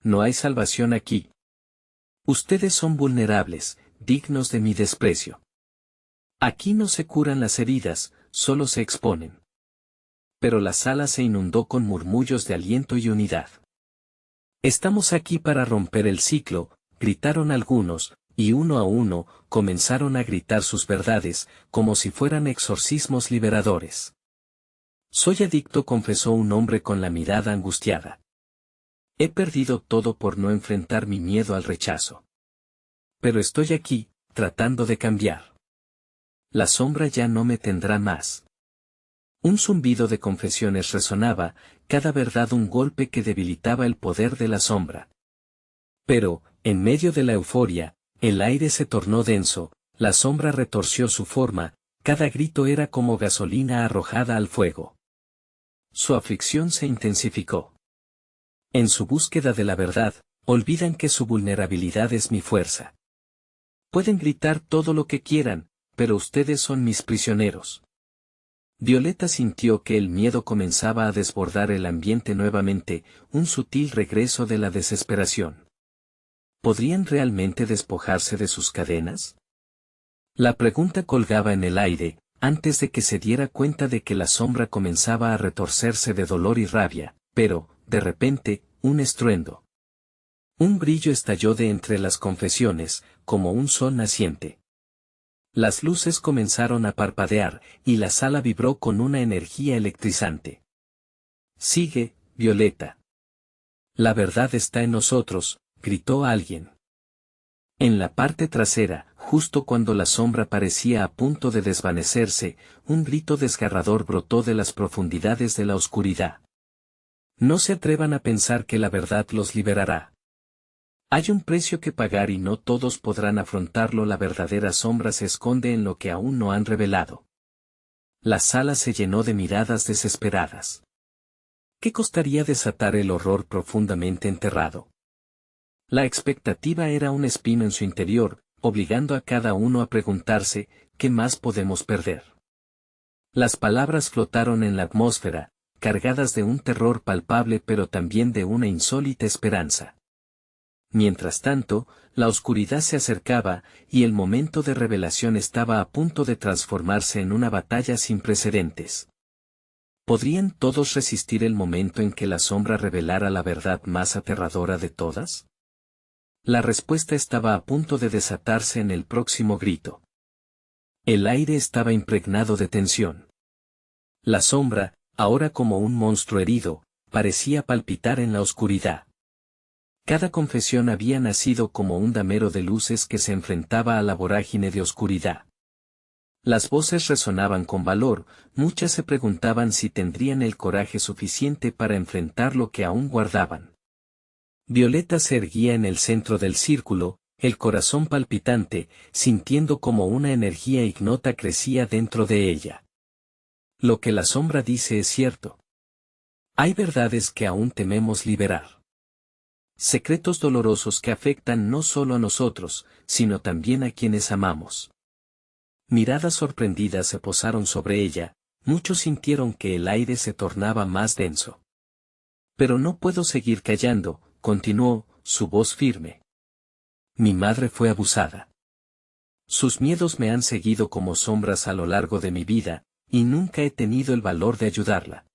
No hay salvación aquí. Ustedes son vulnerables, dignos de mi desprecio. Aquí no se curan las heridas, solo se exponen. Pero la sala se inundó con murmullos de aliento y unidad. Estamos aquí para romper el ciclo, gritaron algunos, y uno a uno, comenzaron a gritar sus verdades, como si fueran exorcismos liberadores. Soy adicto, confesó un hombre con la mirada angustiada. He perdido todo por no enfrentar mi miedo al rechazo. Pero estoy aquí, tratando de cambiar. La sombra ya no me tendrá más. Un zumbido de confesiones resonaba, cada verdad un golpe que debilitaba el poder de la sombra. Pero, en medio de la euforia, el aire se tornó denso, la sombra retorció su forma, cada grito era como gasolina arrojada al fuego. Su aflicción se intensificó. En su búsqueda de la verdad, olvidan que su vulnerabilidad es mi fuerza. Pueden gritar todo lo que quieran, pero ustedes son mis prisioneros. Violeta sintió que el miedo comenzaba a desbordar el ambiente nuevamente, un sutil regreso de la desesperación. ¿Podrían realmente despojarse de sus cadenas? La pregunta colgaba en el aire, antes de que se diera cuenta de que la sombra comenzaba a retorcerse de dolor y rabia, pero, de repente, un estruendo. Un brillo estalló de entre las confesiones, como un sol naciente. Las luces comenzaron a parpadear, y la sala vibró con una energía electrizante. «Sigue, Violeta. La verdad está en nosotros», gritó alguien. En la parte trasera, justo cuando la sombra parecía a punto de desvanecerse, un grito desgarrador brotó de las profundidades de la oscuridad. «No se atrevan a pensar que la verdad los liberará. Hay un precio que pagar y no todos podrán afrontarlo. La verdadera sombra se esconde en lo que aún no han revelado». La sala se llenó de miradas desesperadas. ¿Qué costaría desatar el horror profundamente enterrado? La expectativa era un espino en su interior, obligando a cada uno a preguntarse, ¿qué más podemos perder? Las palabras flotaron en la atmósfera, cargadas de un terror palpable pero también de una insólita esperanza. Mientras tanto, la oscuridad se acercaba, y el momento de revelación estaba a punto de transformarse en una batalla sin precedentes. ¿Podrían todos resistir el momento en que la sombra revelara la verdad más aterradora de todas? La respuesta estaba a punto de desatarse en el próximo grito. El aire estaba impregnado de tensión. La sombra, ahora como un monstruo herido, parecía palpitar en la oscuridad. Cada confesión había nacido como un damero de luces que se enfrentaba a la vorágine de oscuridad. Las voces resonaban con valor, muchas se preguntaban si tendrían el coraje suficiente para enfrentar lo que aún guardaban. Violeta se erguía en el centro del círculo, el corazón palpitante, sintiendo como una energía ignota crecía dentro de ella. Lo que la sombra dice es cierto. Hay verdades que aún tememos liberar. Secretos dolorosos que afectan no solo a nosotros, sino también a quienes amamos. Miradas sorprendidas se posaron sobre ella, muchos sintieron que el aire se tornaba más denso. Pero no puedo seguir callando, continuó, su voz firme. Mi madre fue abusada. Sus miedos me han seguido como sombras a lo largo de mi vida, y nunca he tenido el valor de ayudarla.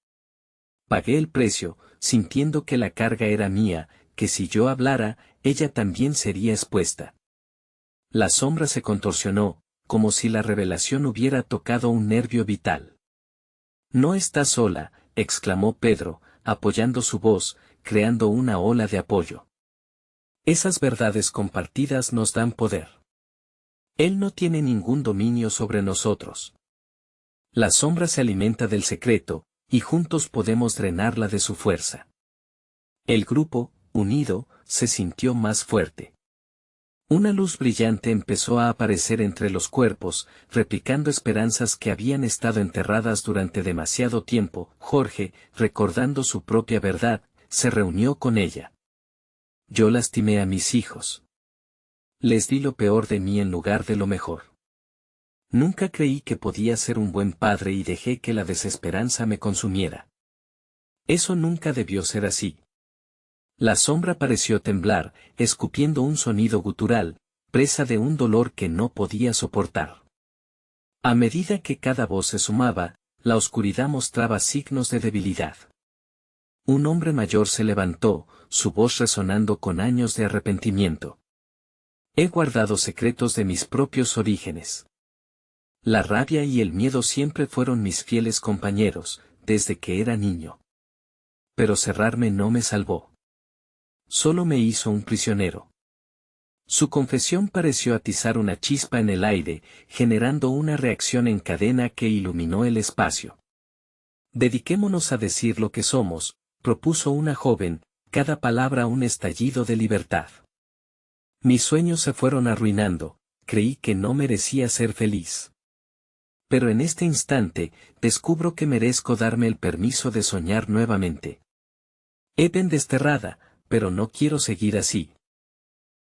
Pagué el precio, sintiendo que la carga era mía, que si yo hablara, ella también sería expuesta. La sombra se contorsionó, como si la revelación hubiera tocado un nervio vital. No estás sola, exclamó Pedro, apoyando su voz, creando una ola de apoyo. Esas verdades compartidas nos dan poder. Él no tiene ningún dominio sobre nosotros. La sombra se alimenta del secreto, y juntos podemos drenarla de su fuerza. El grupo, unido, se sintió más fuerte. Una luz brillante empezó a aparecer entre los cuerpos, replicando esperanzas que habían estado enterradas durante demasiado tiempo. Jorge, recordando su propia verdad, se reunió con ella. Yo lastimé a mis hijos. Les di lo peor de mí en lugar de lo mejor. Nunca creí que podía ser un buen padre y dejé que la desesperanza me consumiera. Eso nunca debió ser así. La sombra pareció temblar, escupiendo un sonido gutural, presa de un dolor que no podía soportar. A medida que cada voz se sumaba, la oscuridad mostraba signos de debilidad. Un hombre mayor se levantó, su voz resonando con años de arrepentimiento. He guardado secretos de mis propios orígenes. La rabia y el miedo siempre fueron mis fieles compañeros, desde que era niño. Pero cerrarme no me salvó. Solo me hizo un prisionero. Su confesión pareció atizar una chispa en el aire, generando una reacción en cadena que iluminó el espacio. Dediquémonos a decir lo que somos, propuso una joven, cada palabra un estallido de libertad. Mis sueños se fueron arruinando, creí que no merecía ser feliz. Pero en este instante, descubro que merezco darme el permiso de soñar nuevamente. He been desterrada, pero no quiero seguir así.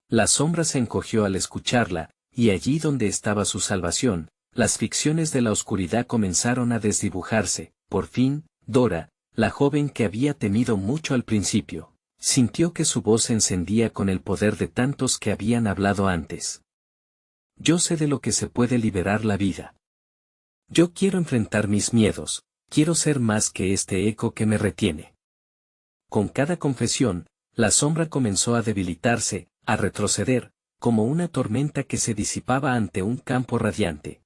La sombra se encogió al escucharla, y allí donde estaba su salvación, las ficciones de la oscuridad comenzaron a desdibujarse. Por fin, Dora, la joven que había temido mucho al principio, sintió que su voz se encendía con el poder de tantos que habían hablado antes. Yo sé de lo que se puede liberar la vida. Yo quiero enfrentar mis miedos, quiero ser más que este eco que me retiene. Con cada confesión, la sombra comenzó a debilitarse, a retroceder, como una tormenta que se disipaba ante un campo radiante.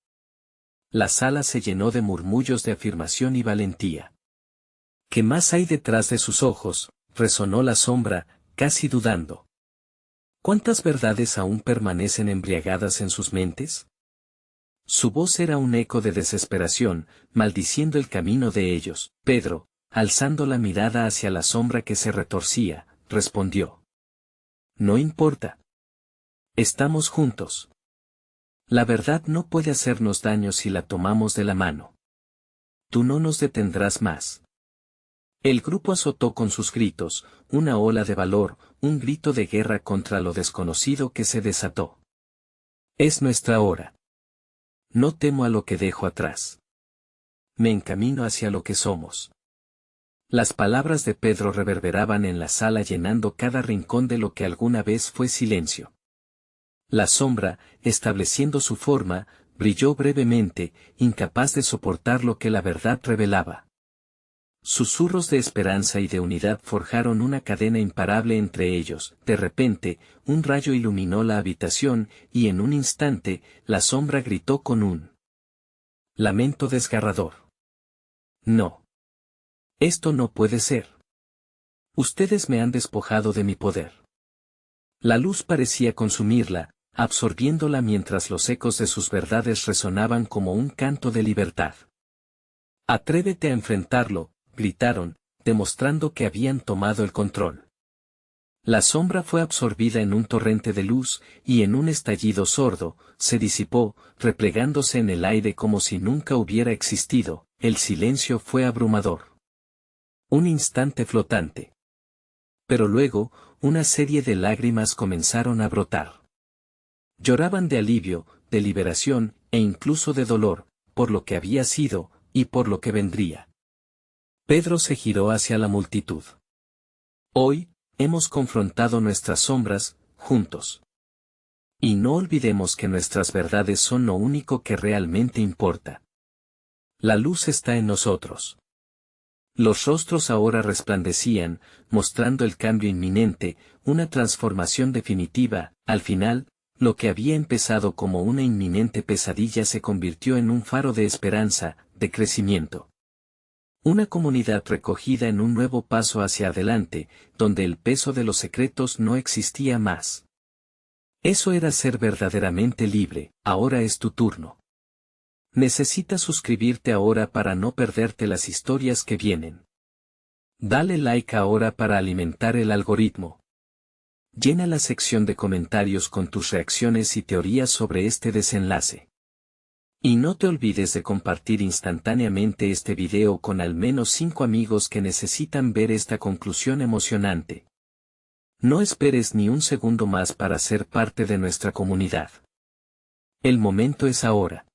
La sala se llenó de murmullos de afirmación y valentía. ¿Qué más hay detrás de sus ojos?, resonó la sombra, casi dudando. ¿Cuántas verdades aún permanecen embriagadas en sus mentes? Su voz era un eco de desesperación, maldiciendo el camino de ellos. Pedro, alzando la mirada hacia la sombra que se retorcía, respondió. No importa. Estamos juntos. La verdad no puede hacernos daño si la tomamos de la mano. Tú no nos detendrás más. El grupo azotó con sus gritos, una ola de valor, un grito de guerra contra lo desconocido que se desató. Es nuestra hora. No temo a lo que dejo atrás. Me encamino hacia lo que somos. Las palabras de Pedro reverberaban en la sala llenando cada rincón de lo que alguna vez fue silencio. La sombra, estableciendo su forma, brilló brevemente, incapaz de soportar lo que la verdad revelaba. Susurros de esperanza y de unidad forjaron una cadena imparable entre ellos. De repente, un rayo iluminó la habitación, y en un instante, la sombra gritó con un lamento desgarrador. No. Esto no puede ser. Ustedes me han despojado de mi poder. La luz parecía consumirla, absorbiéndola mientras los ecos de sus verdades resonaban como un canto de libertad. Atrévete a enfrentarlo, gritaron, demostrando que habían tomado el control. La sombra fue absorbida en un torrente de luz, y en un estallido sordo, se disipó, replegándose en el aire como si nunca hubiera existido. El silencio fue abrumador. Un instante flotante. Pero luego, una serie de lágrimas comenzaron a brotar. Lloraban de alivio, de liberación, e incluso de dolor, por lo que había sido, y por lo que vendría. Pedro se giró hacia la multitud. Hoy, hemos confrontado nuestras sombras, juntos. Y no olvidemos que nuestras verdades son lo único que realmente importa. La luz está en nosotros. Los rostros ahora resplandecían, mostrando el cambio inminente, una transformación definitiva. Al final, lo que había empezado como una inminente pesadilla se convirtió en un faro de esperanza, de crecimiento. Una comunidad recogida en un nuevo paso hacia adelante, donde el peso de los secretos no existía más. Eso era ser verdaderamente libre. Ahora es tu turno. Necesitas suscribirte ahora para no perderte las historias que vienen. Dale like ahora para alimentar el algoritmo. Llena la sección de comentarios con tus reacciones y teorías sobre este desenlace. Y no te olvides de compartir instantáneamente este video con al menos 5 amigos que necesitan ver esta conclusión emocionante. No esperes ni un segundo más para ser parte de nuestra comunidad. El momento es ahora.